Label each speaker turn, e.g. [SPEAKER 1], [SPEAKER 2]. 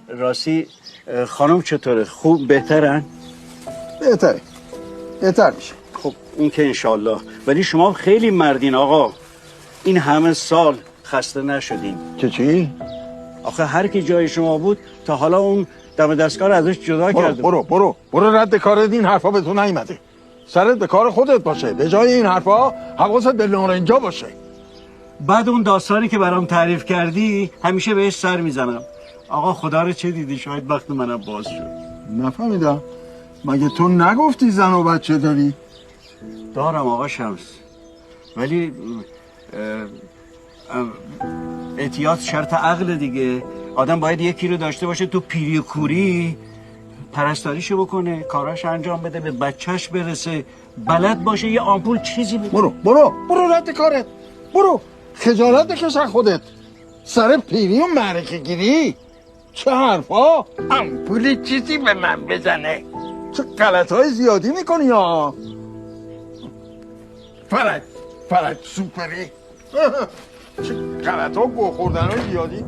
[SPEAKER 1] راستی خانم چطوره؟ خوب بهترن؟
[SPEAKER 2] بهتر میشه.
[SPEAKER 1] خب این که انشالله. ولی شما خیلی مردین آقا، این همه سال خسته نشدین.
[SPEAKER 2] که چی؟
[SPEAKER 1] آخه هر کی جای شما بود تا حالا اون دم دستگاه ازش جدا کرده.
[SPEAKER 2] برو رد کارت، این حرفا به تو نیومده. سرت به کار خودت باشه، به جای این حرفا حواست به نارنجا باشه.
[SPEAKER 1] بعد اون داستانی که برام تعریف کردی همیشه بهش سر میزنم. آقا خدا رو چه دیدی؟ شاید وقت منم باز شد.
[SPEAKER 2] نفهمیدم. مگه تو نگفتی زن و بچه داری؟
[SPEAKER 1] دارم آقا شمس، ولی احتیاط شرط عقل دیگه. آدم باید یکی رو داشته باشه تو پیری و کوری پرستاریشو بکنه، کاراش انجام بده، به بچهش برسه، بلد باشه یه آمپول چیزی بده.
[SPEAKER 2] برو رد کارت. برو خجالت بکش از خودت. سر پیری و معرکه گیری چه حرفا؟ آمپول چیزی به من بزنه. چه غلطهای زیادی میکنی ها. فرج سوپری. چه غلطها گو خوردن های زیادی.